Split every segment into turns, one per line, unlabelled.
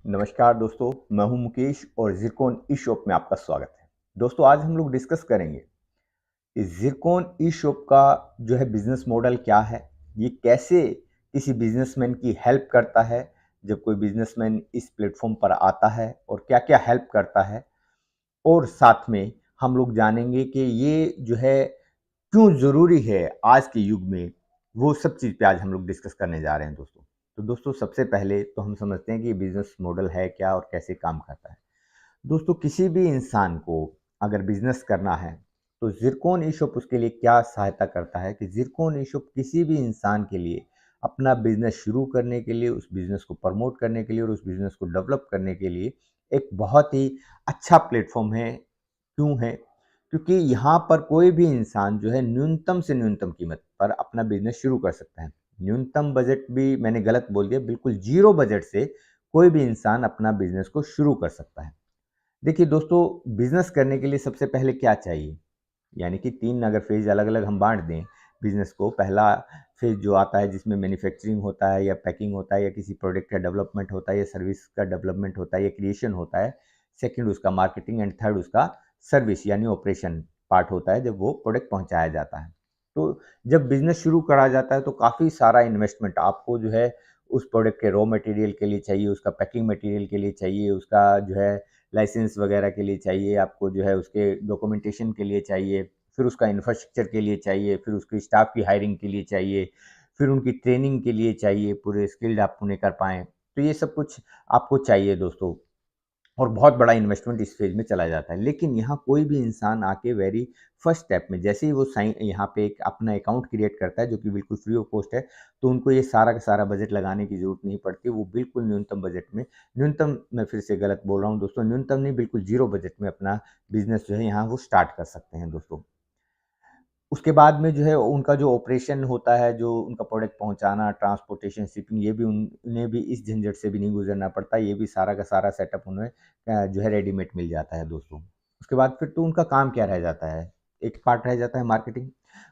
नमस्कार दोस्तों, मैं हूं मुकेश और ज़िरकॉन ई-शॉप में आपका स्वागत है। दोस्तों, आज हम लोग डिस्कस करेंगे कि ज़िरकॉन ई-शॉप का जो है बिज़नेस मॉडल क्या है, ये कैसे किसी बिज़नेसमैन की हेल्प करता है जब कोई बिज़नेसमैन इस प्लेटफ़ॉर्म पर आता है और क्या-क्या हेल्प करता है, और साथ में हम लोग जानेंगे कि ये जो है क्यों ज़रूरी है आज के युग में, वो सब चीज़ पे आज हम लोग डिस्कस करने जा रहे हैं दोस्तों। तो दोस्तों, सबसे पहले तो हम समझते हैं कि बिज़नेस मॉडल है क्या और कैसे काम करता है। दोस्तों, किसी भी इंसान को अगर बिज़नेस करना है, तो ज़िरकॉन ई-शॉप उसके लिए क्या सहायता करता है कि ज़िरकॉन ई-शॉप किसी भी इंसान के लिए अपना बिज़नेस शुरू करने के लिए, उस बिज़नेस को प्रमोट करने के लिए और उस बिज़नेस को डेवलप करने के लिए एक बहुत ही अच्छा प्लेटफ़ॉर्म है। क्यों है? क्योंकि यहाँ पर कोई भी इंसान जो है न्यूनतम से न्यूनतम कीमत पर अपना बिज़नेस शुरू कर सकता है। न्यूनतम बजट भी मैंने गलत बोल दिया, बिल्कुल ज़ीरो बजट से कोई भी इंसान अपना बिज़नेस को शुरू कर सकता है। देखिए दोस्तों, बिज़नेस करने के लिए सबसे पहले क्या चाहिए? यानी कि 3 अगर फ़ेज़ अलग-अलग हम बाँट दें बिज़नेस को, पहला फ़ेज़ जो आता है जिसमें मैन्युफैक्चरिंग होता है या पैकिंग होता है या किसी प्रोडक्ट का डेवलपमेंट होता है या सर्विस का डेवलपमेंट होता है या क्रिएशन होता है। सेकंड उसका मार्केटिंग एंड थर्ड उसका सर्विस यानी ऑपरेशन पार्ट होता है जब वो प्रोडक्ट पहुँचाया जाता है। तो जब बिज़नेस शुरू करा जाता है तो काफ़ी सारा इन्वेस्टमेंट आपको जो है उस प्रोडक्ट के रॉ मटेरियल के लिए चाहिए, उसका पैकिंग मटेरियल के लिए चाहिए, उसका जो है लाइसेंस वगैरह के लिए चाहिए, आपको जो है उसके डॉक्यूमेंटेशन के लिए चाहिए, फिर उसका इंफ्रास्ट्रक्चर के लिए चाहिए, फिर उसके स्टाफ की हायरिंग के लिए चाहिए, फिर उनकी ट्रेनिंग के लिए चाहिए, पूरे स्किल्ड आप उन्हें कर पाएँ। तो ये सब कुछ आपको चाहिए दोस्तों। और बहुत बड़ा इन्वेस्टमेंट इस फ़ेज़ में चला जाता है। लेकिन यहाँ कोई भी इंसान आके वेरी फर्स्ट स्टेप में जैसे ही वो साइन यहाँ पे एक अपना अकाउंट क्रिएट करता है जो कि बिल्कुल फ्री ऑफ कॉस्ट है, तो उनको ये सारा का सारा बजट लगाने की ज़रूरत नहीं पड़ती। वो बिल्कुल न्यूनतम बजट में, न्यूनतम मैं फिर से गलत बोल रहा हूँ दोस्तों, न्यूनतम नहीं बिल्कुल ज़ीरो बजट में अपना बिज़नेस जो है यहाँ वो स्टार्ट कर सकते हैं दोस्तों। उसके बाद में जो है उनका जो ऑपरेशन होता है, जो उनका प्रोडक्ट पहुँचाना, ट्रांसपोर्टेशन, शिपिंग, ये भी उन्हें भी इस झंझट से भी नहीं गुज़रना पड़ता। ये भी सारा का सारा सेटअप उन्हें जो है रेडीमेड मिल जाता है दोस्तों। उसके बाद फिर तो उनका काम क्या रह जाता है? एक पार्ट रह जाता है मार्केटिंग।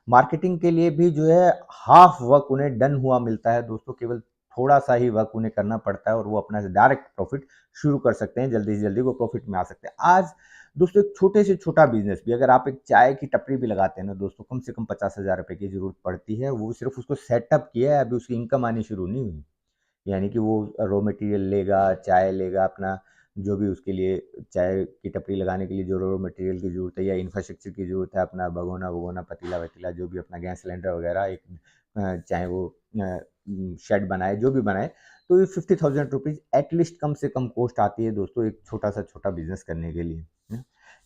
मार्केटिंग के लिए भी जो है हाफ़ वर्क उन्हें डन हुआ मिलता है दोस्तों, केवल थोड़ा-सा ही वर्क उन्हें करना पड़ता है और वो अपना डायरेक्ट प्रॉफ़िट शुरू कर सकते हैं, जल्दी से जल्दी वो प्रॉफ़िट में आ सकते हैं। आज दोस्तों एक छोटे से छोटा बिज़नेस भी, अगर आप एक चाय की टपरी भी लगाते हैं ना दोस्तों, कम से कम 50,000 रुपए की ज़रूरत पड़ती है। वो सिर्फ़ उसको सेटअप किया है, अभी उसकी इनकम आनी शुरू नहीं हुई। यानी कि वो रॉ मटेरियल लेगा, चाय लेगा, अपना जो भी उसके लिए चाय की टपरी लगाने के लिए जो रॉ मटेरियल की ज़रूरत है या इंफ्रास्ट्रक्चर की ज़रूरत है, अपना भगोना-वगोना, पतीला-वतीला जो भी अपना गैस सिलेंडर वगैरह एक चाहे वो शेड बनाए, जो भी बनाए, तो ये 50,000 रुपीज़ एट लीस्ट कम से कम कॉस्ट आती है दोस्तों एक छोटा-सा छोटा बिज़नेस करने के लिए।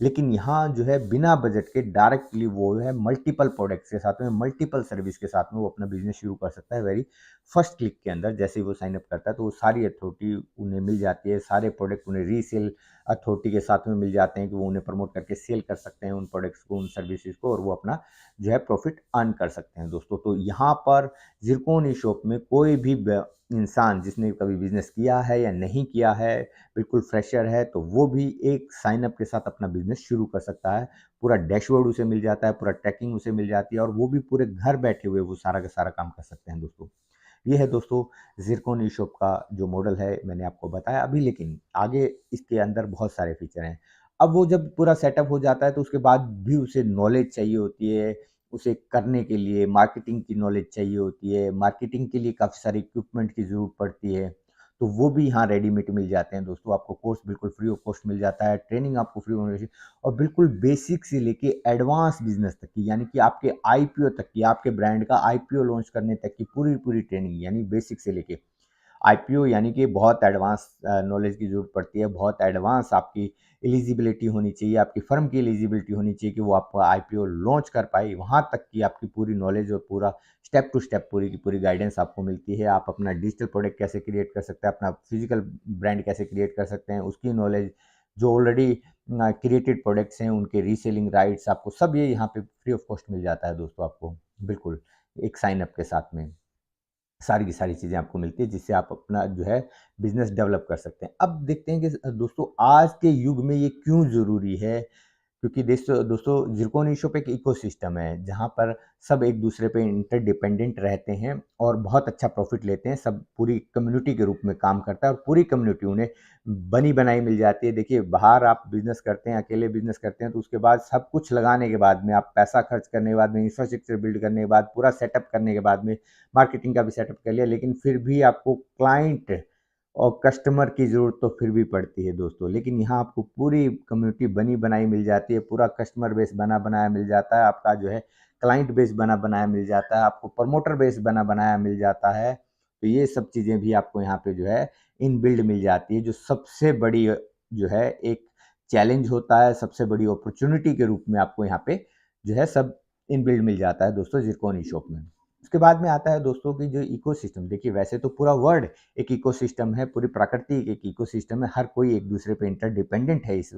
लेकिन यहाँ जो है बिना बजट के डायरेक्टली वो है मल्टीपल प्रोडक्ट्स के साथ में, मल्टीपल सर्विस के साथ में वो अपना बिज़नेस शुरू कर सकता है वेरी फर्स्ट क्लिक के अंदर। जैसे ही वो साइन अप करता है तो वो सारी अथॉरिटी उन्हें मिल जाती है, सारे प्रोडक्ट उन्हें रीसेल अथॉरिटी के साथ में मिल जाते हैं कि वो उन्हें प्रमोट करके सेल कर सकते हैं उन प्रोडक्ट्स को, उन सर्विसेज़ को, और वो अपना जो है प्रॉफ़िट अर्न कर सकते हैं दोस्तों। तो यहाँ पर ज़िरकॉन ई-शॉप में कोई भी ब इंसान जिसने कभी बिज़नेस किया है या नहीं किया है, बिल्कुल फ्रेशर है, तो वो भी एक साइन अप के साथ अपना बिज़नेस शुरू कर सकता है। पूरा डैशबोर्ड उसे मिल जाता है, पूरा ट्रैकिंग उसे मिल जाती है और वो भी पूरे घर बैठे हुए वो सारा का सारा काम कर सकते हैं दोस्तों। ये है दोस्तों ज़िरकॉन ई-शॉप का जो मॉडल है, मैंने आपको बताया अभी, लेकिन आगे इसके अंदर बहुत सारे फीचर हैं। अब वो जब पूरा सेटअप हो जाता है तो उसके बाद भी उसे नॉलेज चाहिए होती है, उसे करने के लिए मार्केटिंग की नॉलेज चाहिए होती है, मार्केटिंग के लिए काफ़ी सारे इक्विपमेंट की ज़रूरत पड़ती है। तो वो भी यहाँ रेडीमेड मिल जाते हैं दोस्तों, आपको कोर्स बिल्कुल फ्री ऑफ कॉस्ट मिल जाता है, ट्रेनिंग आपको फ्री ऑफ, और बिल्कुल बेसिक से लेके एडवांस बिज़नेस तक की, यानी कि आपके आईपीओ तक की, आपके ब्रांड का आईपीओ लॉन्च करने तक की पूरी-पूरी ट्रेनिंग, यानी बेसिक से लेके आईपीओ, यानी कि बहुत एडवांस नॉलेज की ज़रूरत पड़ती है, बहुत एडवांस आपकी एलिजिबिलिटी होनी चाहिए, आपकी फ़र्म की एलिजिबिलिटी होनी चाहिए कि वो आपका आईपीओ लॉन्च कर पाए, वहाँ तक की आपकी पूरी नॉलेज और पूरा स्टेप टू स्टेप पूरी की पूरी गाइडेंस आपको मिलती है। आप अपना डिजिटल प्रोडक्ट कैसे क्रिएट कर सकते हैं, अपना फिजिकल ब्रांड कैसे क्रिएट कर सकते हैं, उसकी नॉलेज, जो ऑलरेडी क्रिएटेड प्रोडक्ट्स हैं उनके रीसेलिंग राइट्स, आपको सब ये यहाँ पे फ्री ऑफ कॉस्ट मिल जाता है दोस्तों आपको, बिल्कुल एक साइन अप के साथ में। सारी की सारी चीज़ें आपको मिलती है जिससे आप अपना जो है बिज़नेस डेवलप कर सकते हैं। अब देखते हैं कि दोस्तों आज के युग में ये क्यों ज़रूरी है क्योंकि दोस्तों ज़िरकॉन ई-शॉप एक इकोसिस्टम है, जहाँ पर सब एक दूसरे पे इंटरडिपेंडेंट रहते हैं और बहुत अच्छा प्रॉफ़िट लेते हैं। सब पूरी कम्युनिटी के रूप में काम करता है और पूरी कम्युनिटी उन्हें बनी-बनाई मिल जाती है। देखिए, बाहर आप बिज़नेस करते हैं, अकेले बिज़नेस करते हैं, तो उसके बाद सब कुछ लगाने के बाद में, आप पैसा खर्च करने के बाद में, इंफ्रास्ट्रक्चर बिल्ड करने के बाद, पूरा सेटअप करने के बाद में, मार्केटिंग का भी सेटअप कर लिया, लेकिन फिर भी आपको क्लाइंट और कस्टमर की ज़रूरत तो फिर भी पड़ती है दोस्तों। लेकिन यहाँ आपको पूरी कम्युनिटी बनी-बनाई मिल जाती है, पूरा कस्टमर बेस बना-बनाया मिल जाता है, आपका जो है क्लाइंट बेस बना-बनाया मिल जाता है, आपको प्रमोटर बेस बना-बनाया मिल जाता है। तो ये सब चीज़ें भी आपको यहाँ पे जो है इनबिल्ड मिल जाती है, जो सबसे बड़ी जो है एक चैलेंज होता है, सबसे बड़ी अपॉर्च्युनिटी के रूप में आपको यहाँ पे जो है सब इनबिल्ड मिल जाता है दोस्तों ज़िरकॉन ई-शॉप में। उसके बाद में आता है दोस्तों कि जो इकोसिस्टम, देखिए वैसे तो पूरा वर्ल्ड एक इकोसिस्टम है, पूरी प्रकृति एक इकोसिस्टम है, हर कोई एक दूसरे पे इंटरडिपेंडेंट है इस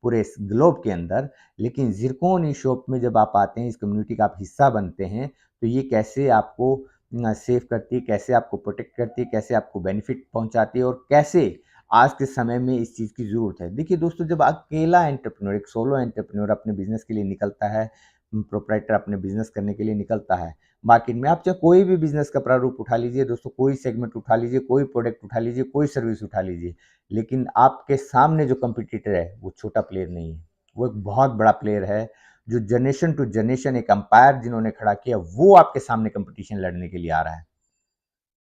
पूरे इस ग्लोब के अंदर। लेकिन ज़िरकॉन ई-शॉप में जब आप आते हैं, इस कम्युनिटी का आप हिस्सा बनते हैं, तो ये कैसे आपको सेव करती है, कैसे आपको प्रोटेक्ट करती है, कैसे आपको बेनिफिट पहुँचाती है और कैसे आज के समय में इस चीज़ की ज़रूरत है। देखिए दोस्तों, जब अकेला एंटरप्रेन्योर, एक सोलो एंटरप्रेन्योर अपने बिज़नेस के लिए निकलता है, प्रोप्राइटर अपने बिज़नेस करने के लिए निकलता है मार्केट में, आप चाहे कोई भी बिज़नेस का प्रारूप उठा लीजिए दोस्तों, कोई सेगमेंट उठा लीजिए, कोई प्रोडक्ट उठा लीजिए, कोई सर्विस उठा लीजिए, लेकिन आपके सामने जो कॉम्पिटिटर है, वो छोटा प्लेयर नहीं है, वो एक बहुत बड़ा प्लेयर है, जो जनरेशन टू जनरेशन एक एम्पायर जिन्होंने खड़ा किया, वो आपके सामने कॉम्पिटिशन लड़ने के लिए आ रहा है।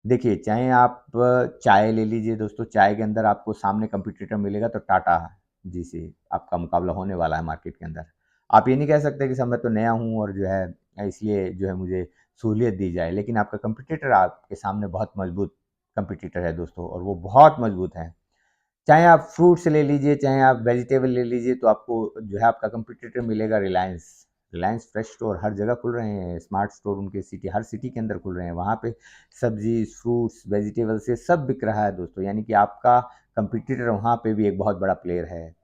देखिए, चाहे आप चाय ले लीजिए दोस्तों, चाय के अंदर आपको सामने कॉम्पिटिटर मिलेगा तो टाटा जी से आपका मुकाबला होने वाला है मार्केट के अंदर। आप ये नहीं कह सकते कि सर मैं तो नया हूँ और जो है इसलिए जो है मुझे सहूलियत दी जाए, लेकिन आपका कॉम्पिटिटर आपके सामने बहुत मजबूत कॉम्पिटिटर है दोस्तों, और वो बहुत मजबूत है। चाहे आप फ्रूट्स ले लीजिए, चाहे आप वेजिटेबल ले लीजिए, तो आपको जो है आपका कॉम्पिटिटर मिलेगा रिलायंस। रिलायंस फ्रेश स्टोर हर जगह खुल रहे हैं, स्मार्ट स्टोर उनके हर सिटी के अंदर खुल रहे हैं, वहाँ पे सब्जी, फ्रूट्स, वेजिटेबल्स ये सब बिक रहा है दोस्तों, यानी कि आपका कॉम्पिटिटर वहाँ पे भी एक बहुत बड़ा प्लेयर है।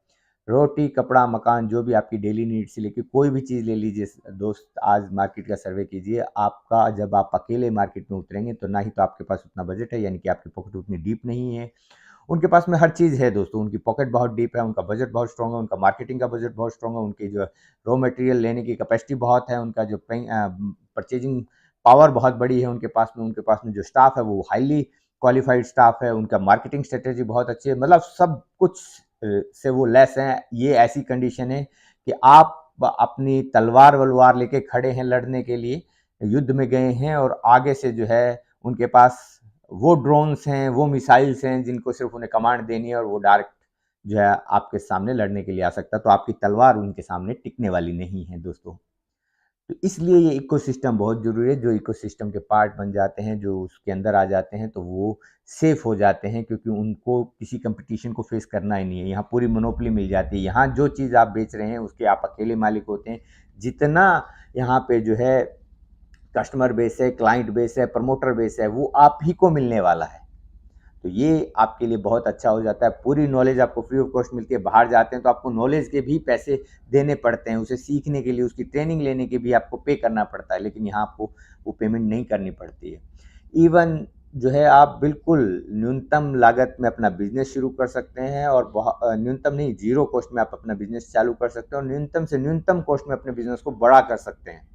रोटी, कपड़ा, मकान, जो भी आपकी डेली नीड्स से लेके कोई भी चीज़ ले लीजिए दोस्त, आज मार्केट का सर्वे कीजिए, आपका जब आप अकेले मार्केट में उतरेंगे, तो ना ही तो आपके पास उतना बजट है, यानी कि आपकी पॉकेट उतनी डीप नहीं है। उनके पास में हर चीज़ है दोस्तों, उनकी पॉकेट बहुत डीप है, उनका बजट बहुत स्ट्रॉन्ग है, उनका मार्केटिंग का बजट बहुत स्ट्रॉन्ग है, उनकी जो रॉ मटेरियल लेने की कैपेसिटी बहुत है, उनका जो परचेजिंग पावर बहुत बड़ी है उनके पास में जो स्टाफ है वो हाईली क्वालिफाइड स्टाफ है, उनका मार्केटिंग स्ट्रेटेजी बहुत अच्छी है, मतलब सब कुछ से वो लेस हैं। ये ऐसी कंडीशन है कि आप अपनी तलवार-वलवार लेके खड़े हैं लड़ने के लिए, युद्ध में गए हैं और आगे से जो है उनके पास वो ड्रोन्स हैं, वो मिसाइल्स हैं जिनको सिर्फ उन्हें कमांड देनी है और वो डायरेक्ट जो है आपके सामने लड़ने के लिए आ सकता है, तो आपकी तलवार उनके सामने टिकने वाली नहीं है दोस्तों। तो इसलिए ये इकोसिस्टम बहुत ज़रूरी है, जो इकोसिस्टम के पार्ट बन जाते हैं, जो उसके अंदर आ जाते हैं, तो वो सेफ हो जाते हैं, क्योंकि उनको किसी कंपटीशन को फेस करना ही नहीं है। यहाँ पूरी मोनोपोली मिल जाती है, यहाँ जो चीज़ आप बेच रहे हैं उसके आप अकेले मालिक होते हैं। जितना यहाँ पे जो है कस्टमर बेस है, क्लाइंट बेस है, प्रमोटर बेस है, वो आप ही को मिलने वाला है। तो ये आपके लिए बहुत अच्छा हो जाता है, पूरी नॉलेज आपको फ्री ऑफ कॉस्ट मिलती है। बाहर जाते हैं तो आपको नॉलेज के भी पैसे देने पड़ते हैं, उसे सीखने के लिए, उसकी ट्रेनिंग लेने के भी आपको पे करना पड़ता है, लेकिन यहाँ आपको वो पेमेंट नहीं करनी पड़ती है। इवन जो है आप बिल्कुल न्यूनतम लागत में अपना बिजनेस शुरू कर सकते हैं, और न्यूनतम नहीं, जीरो कॉस्ट में आप अपना बिजनेस चालू कर सकते हैं, और न्यूनतम से न्यूनतम कॉस्ट में अपने बिजनेस को बड़ा कर सकते हैं।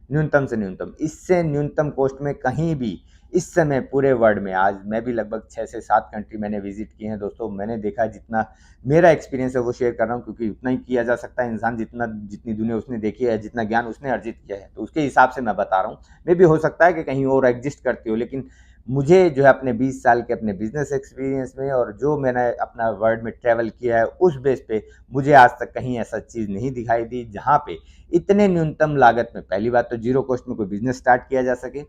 न्यूनतम से न्यूनतम, इससे न्यूनतम कॉस्ट में कहीं भी इस समय पूरे वर्ल्ड में, आज मैं भी लगभग 6 से 7 कंट्री मैंने विजिट किए हैं दोस्तों। मैंने देखा, जितना मेरा एक्सपीरियंस है वो शेयर कर रहा हूँ, क्योंकि उतना ही किया जा सकता है। इंसान जितनी दुनिया उसने देखी है, जितना ज्ञान उसने अर्जित किया है, तो उसके हिसाब से मैं बता रहा हूँ। मे भी हो सकता है कि कहीं और एग्जिस्ट करती हो, लेकिन मुझे जो है अपने 20 साल के अपने बिजनेस एक्सपीरियंस में, और जो मैंने अपना वर्ल्ड में ट्रैवल किया है, उस बेस पे मुझे आज तक कहीं ऐसा चीज़ नहीं दिखाई दी जहाँ पे इतने न्यूनतम लागत में, पहली बात तो जीरो कॉस्ट में कोई बिजनेस स्टार्ट किया जा सके,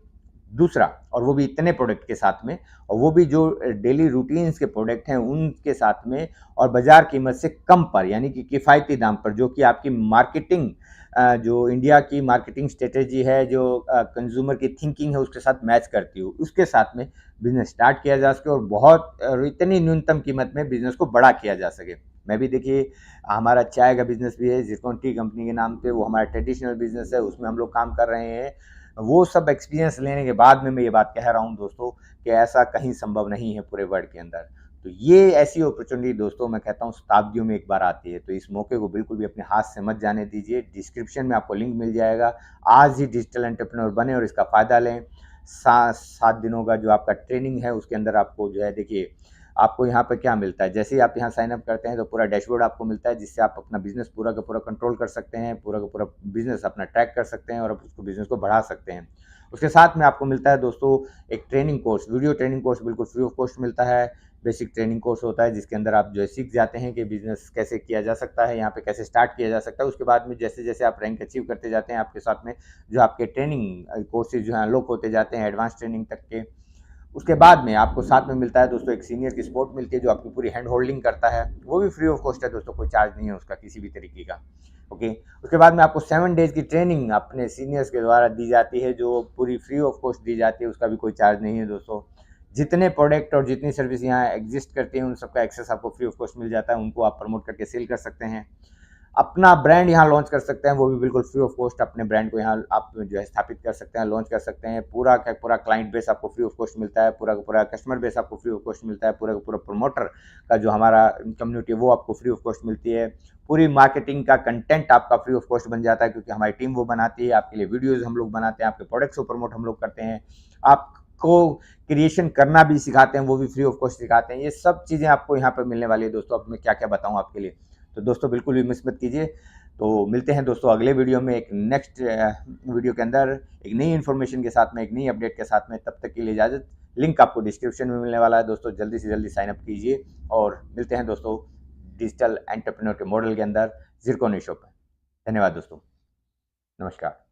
दूसरा, और वो भी इतने प्रोडक्ट के साथ में, और वो भी जो डेली रूटीन्स के प्रोडक्ट हैं उनके साथ में, और बाजार कीमत से कम पर, यानी कि किफ़ायती दाम पर, जो कि आपकी मार्केटिंग, जो इंडिया की मार्केटिंग स्ट्रेटेजी है, जो कंज्यूमर की थिंकिंग है उसके साथ मैच करती हो, उसके साथ में बिजनेस स्टार्ट किया जा सके, और बहुत इतनी न्यूनतम कीमत में बिजनेस को बड़ा किया जा सके। मैं भी देखिए, हमारा चाय का बिजनेस भी है ज़िरकॉन टी कंपनी के नाम पे, वो हमारा ट्रेडिशनल बिजनेस है, उसमें हम लोग काम कर रहे हैं। वो सब एक्सपीरियंस लेने के बाद में मैं ये बात कह रहा हूँ दोस्तों, कि ऐसा कहीं संभव नहीं है पूरे वर्ल्ड के अंदर। तो ये ऐसी अपॉर्चुनिटी दोस्तों मैं कहता हूँ शताब्दियों में एक बार आती है, तो इस मौके को बिल्कुल भी अपने हाथ से मत जाने दीजिए। डिस्क्रिप्शन में आपको लिंक मिल जाएगा, आज ही डिजिटल एंटरप्रेन्योर बने और इसका फ़ायदा लें। 7 दिनों का जो आपका ट्रेनिंग है उसके अंदर आपको जो है देखिए, आपको यहाँ पे क्या मिलता है, जैसे ही आप यहाँ साइन अप करते हैं तो पूरा डैशबोर्ड आपको मिलता है, जिससे आप अपना बिज़नेस पूरा का पूरा कंट्रोल कर सकते हैं, पूरा का पूरा बिज़नेस अपना ट्रैक कर सकते हैं और आप उसको बिज़नेस को बढ़ा सकते हैं। उसके साथ में आपको मिलता है दोस्तों एक training course, video training course बिल्कुल फ्री ऑफ कॉस्ट मिलता है। बेसिक ट्रेनिंग कोर्स होता है जिसके अंदर आप जो है सीख जाते हैं कि बिज़नेस कैसे किया जा सकता है, यहाँ पे कैसे स्टार्ट किया जा सकता है। उसके बाद में जैसे-जैसे आप रैंक अचीव करते जाते हैं, आपके साथ में जो आपके ट्रेनिंग कोर्सेज़ जो हैं अनलॉक होते जाते हैं एडवांस ट्रेनिंग तक के। उसके बाद में आपको साथ में मिलता है दोस्तों एक सीनियर की सपोर्ट मिलती है जो आपकी पूरी हैंड होल्डिंग करता है, वो भी फ्री ऑफ कॉस्ट है दोस्तों, कोई चार्ज नहीं है उसका किसी भी तरीके का। ओके, उसके बाद में आपको 7 डेज़ की ट्रेनिंग अपने सीनियर्स के द्वारा दी जाती है जो पूरी फ्री ऑफ कॉस्ट दी जाती है, उसका भी कोई चार्ज नहीं है दोस्तों। जितने प्रोडक्ट और जितनी सर्विस यहाँ एग्जिस्ट करती हैं उन सबका एक्सेस आपको फ्री ऑफ कॉस्ट मिल जाता है, उनको आप प्रमोट करके सेल कर सकते हैं। अपना ब्रांड यहाँ लॉन्च कर सकते हैं, वो भी बिल्कुल फ्री ऑफ कॉस्ट। अपने ब्रांड को यहाँ आप जो है स्थापित कर सकते हैं, लॉन्च कर सकते हैं। पूरा का पूरा क्लाइंट बेस आपको फ्री ऑफ कॉस्ट मिलता है, पूरा का पूरा कस्टमर बेस आपको फ्री ऑफ कॉस्ट मिलता है, पूरा का पूरा प्रमोटर का जो हमारा कम्युनिटी है वो आपको फ्री ऑफ कॉस्ट मिलती है। पूरी मार्केटिंग का कंटेंट आपका फ्री ऑफ कॉस्ट बन जाता है क्योंकि हमारी टीम वो बनाती है, आपके लिए वीडियोज़ हम लोग बनाते हैं, आपके प्रोडक्ट्स को प्रमोट हम लोग करते हैं, आपको क्रिएशन करना भी सिखाते हैं, वो भी फ्री ऑफ कॉस्ट सिखाते हैं। ये सब चीज़ें आपको यहाँ पर मिलने वाली है दोस्तों। अब मैं क्या-क्या बताऊँ आपके लिए, तो दोस्तों बिल्कुल भी मिस मत कीजिए। तो मिलते हैं दोस्तों अगले वीडियो में एक नेक्स्ट वीडियो के अंदर एक नई इन्फॉर्मेशन के साथ में, एक नई अपडेट के साथ में। तब तक के लिए इजाज़त। लिंक आपको डिस्क्रिप्शन में मिलने वाला है दोस्तों, जल्दी से जल्दी साइन अप कीजिए और मिलते हैं दोस्तों डिजिटल एंटरप्रेन्योर के मॉडल के अंदर ज़िरकॉन ई शॉप में। धन्यवाद दोस्तों, नमस्कार।